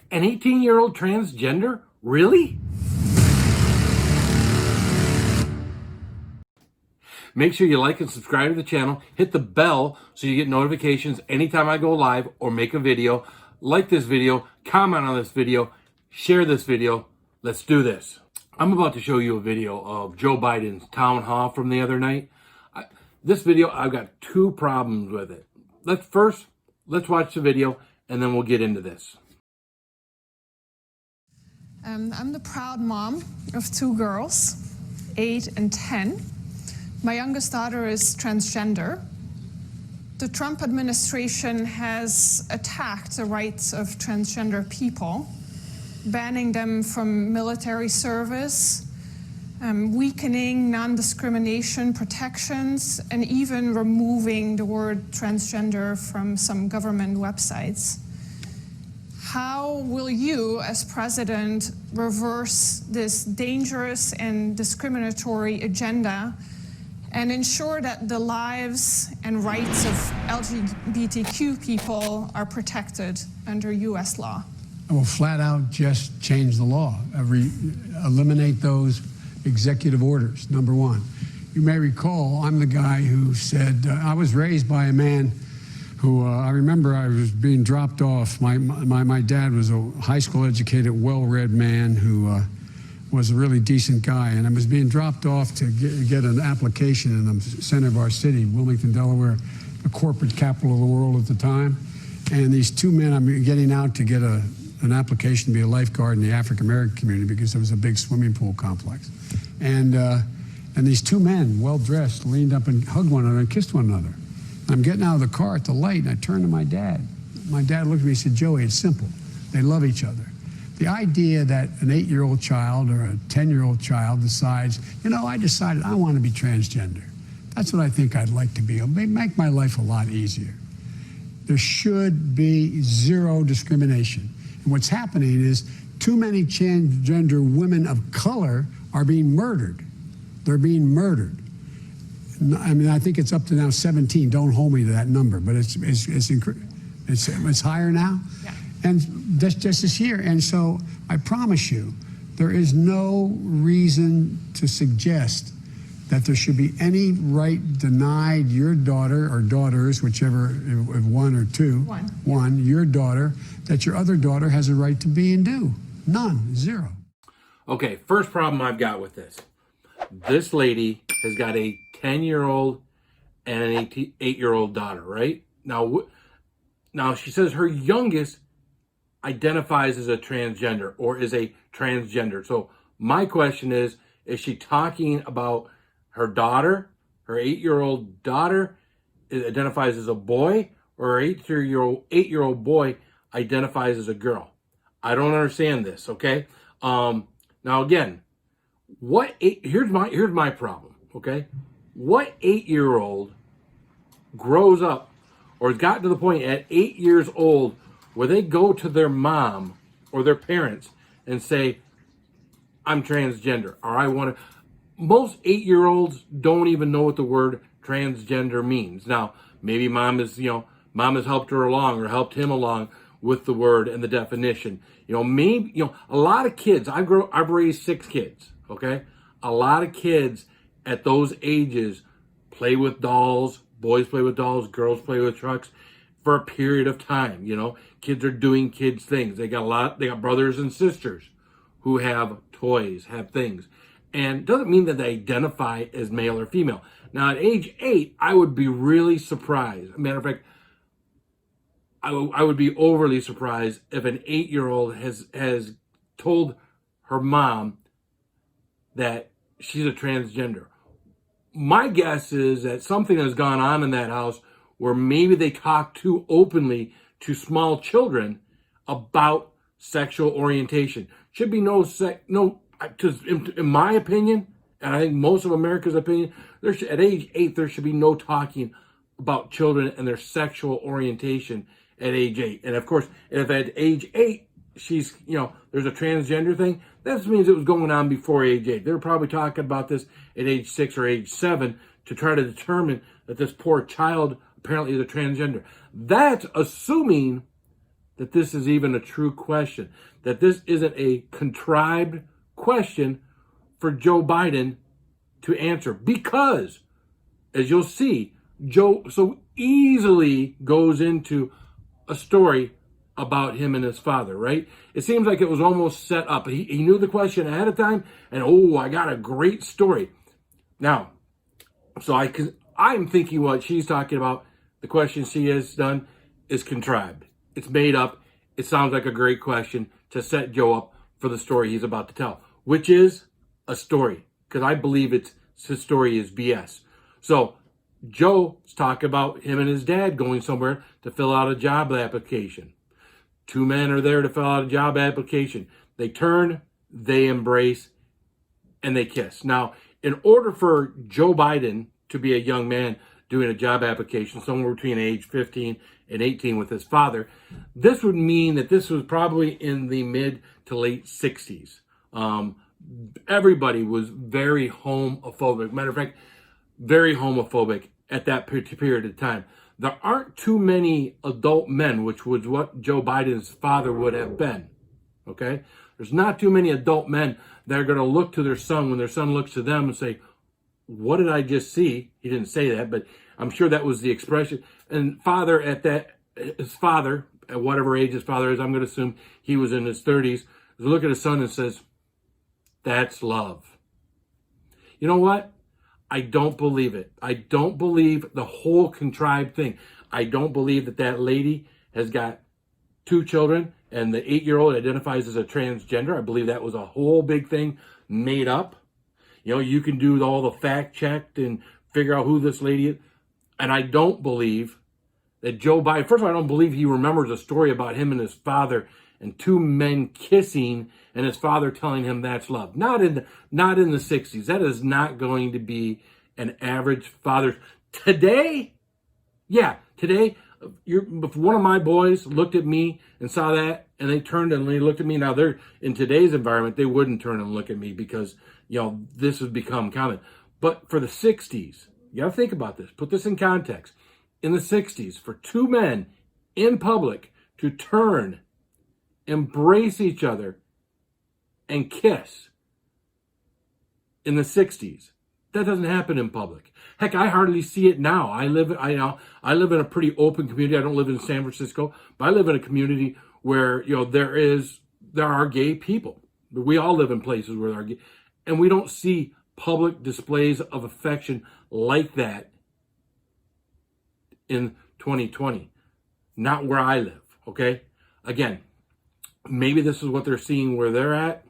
An 18-year-old transgender? Really? Make sure you like and subscribe to the channel. Hit the bell so you get notifications anytime I go live or make a video. Like this video, comment on this video, share this video. Let's do this. I'm about to show you a video of Joe Biden's town hall from the other night. This video, I've got two problems with it. Let's watch the video and then we'll get into this. I'm the proud mom of two girls, 8 and 10. My youngest daughter is transgender. The Trump administration has attacked the rights of transgender people, banning them from military service, weakening non-discrimination protections, and even removing the word transgender from some government websites. How will you, as president, reverse this dangerous and discriminatory agenda and ensure that the lives and rights of LGBTQ people are protected under U.S. law? I will flat out just change the law, eliminate those executive orders, number one. You may recall, I'm the guy who said, I was raised by a man who, I remember I was being dropped off. My dad was a high school educated, well-read man who was a really decent guy, and I was being dropped off to get an application in the center of our city, Wilmington, Delaware, the corporate capital of the world at the time. And these two men, I'm getting out to get an application to be a lifeguard in the African-American community because there was a big swimming pool complex. And these two men, well-dressed, leaned up and hugged one another and kissed one another. I'm getting out of the car at the light, and I turned to my dad. My dad looked at me and said, Joey, it's simple. They love each other. The idea that an 8-year-old child or a 10-year-old child decides, you know, I decided I want to be transgender. That's what I think I'd like to be. It'll make my life a lot easier. There should be zero discrimination. And what's happening is too many transgender women of color are being murdered. They're being murdered. I mean, I think it's up to now 17. Don't hold me to that number, but it's higher now. Yeah. And that's just this year. And so I promise you, there is no reason to suggest that there should be any right denied your daughter or daughters, whichever, if one or two, one, your daughter, that your other daughter has a right to be and do. None, zero. Okay, first problem I've got with this. This lady has got a 10-year-old and an 8-year-old daughter, right? Now she says her youngest identifies as a transgender or is a transgender. So my question is she talking about her daughter, her 8-year-old daughter identifies as a boy, or her 8-year-old boy identifies as a girl? I don't understand this, okay? Now again, here's my problem, okay? What 8-year-old grows up or has gotten to the point at 8 years old where they go to their mom or their parents and say, I'm transgender, or I want to. Most 8-year-olds don't even know what the word transgender means. Now, maybe mom has helped her along or helped him along with the word and the definition. Maybe, a lot of kids, I've raised 6 kids, okay? A lot of kids at those ages play with dolls. Boys play with dolls, girls play with trucks for a period of time. Kids are doing kids things. They got brothers and sisters who have toys, have things. And it doesn't mean that they identify as male or female. Now, at age 8, I would be really surprised. As a matter of fact, I would be overly surprised if an 8-year-old has told her mom that she's a transgender. My guess is that something has gone on in that house where maybe they talk too openly to small children about sexual orientation. Should be in my opinion, and I think most of America's opinion, at age 8, there should be no talking about children and their sexual orientation at age 8. And of course, if at age 8, there's a transgender thing, that means it was going on before age 8. They were probably talking about this at age 6 or age 7 to try to determine that this poor child apparently is a transgender. That's assuming that this is even a true question, that this isn't a contrived question for Joe Biden to answer, because, as you'll see, Joe so easily goes into a story about him and his father, right? It seems like it was almost set up. He knew the question ahead of time, and I got a great story. Now, I'm thinking what she's talking about, the question she has done, is contrived. It's made up. It sounds like a great question to set Joe up for the story he's about to tell, which is a story, because I believe his story is BS. So Joe's talking about him and his dad going somewhere to fill out a job application. Two men are there to fill out a job application. They turn, they embrace, and they kiss. Now, in order for Joe Biden to be a young man doing a job application somewhere between age 15 and 18 with his father, this would mean that this was probably in the mid to late 60s. Everybody was very homophobic. Matter of fact, very homophobic at that period of time. There aren't too many adult men, which was what Joe Biden's father would have been. Okay? There's not too many adult men that are going to look to their son when their son looks to them and say, "What did I just see?" He didn't say that, but I'm sure that was the expression. And his father, at whatever age his father is, I'm going to assume he was in his 30s, look at his son and says, "That's love." You know what? I don't believe it. I don't believe the whole contrived thing. I don't believe that lady has got 2 children and the 8-year-old identifies as a transgender. I believe that was a whole big thing made up. You know, you can do all the fact checked and figure out who this lady is. And I don't believe that Joe Biden, first of all, I don't believe he remembers a story about him and his father and 2 men kissing and his father telling him that's love. Not in the 60s. That is not going to be an average father. Today, if one of my boys looked at me and saw that and they turned and they looked at me, now they're in today's environment, they wouldn't turn and look at me because, this has become common. But for the 60s, you got to think about this. Put this in context. In the 60s, for 2 men in public to turn, embrace each other, and kiss in the 60s, that doesn't happen in public. Heck, I hardly see it now. I live in a pretty open community. I don't live in San Francisco, but I live in a community where there are gay people. We all live in places where there are gay, and we don't see public displays of affection like that in 2020. Not where I live, okay? Again, maybe this is what they're seeing where they're at.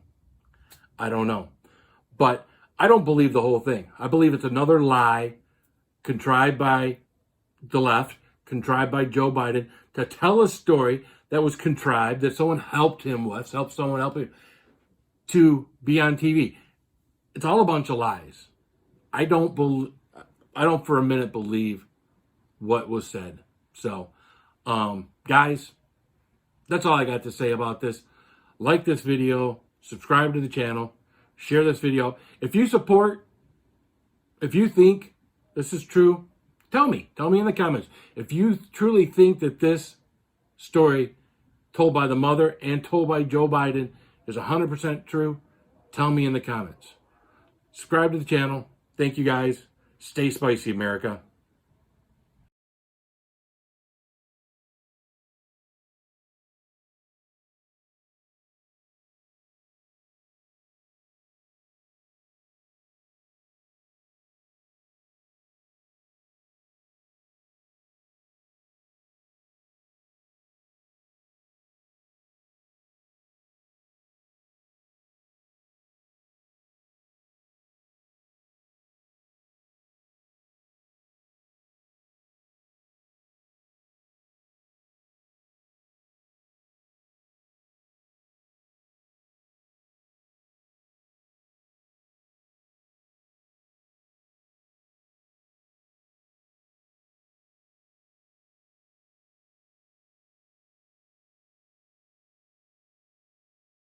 I don't know. But I don't believe the whole thing. I believe it's another lie contrived by the left, contrived by Joe Biden to tell a story that was contrived, that someone helped him with, helped to be on TV. It's all a bunch of lies. I don't for a minute believe what was said. So, guys, that's all I got to say about this. Like this video, subscribe to the channel, share this video. If you think this is true, tell me in the comments. If you truly think that this story told by the mother and told by Joe Biden is 100% true, tell me in the comments. Subscribe to the channel. Thank you guys. Stay spicy, America.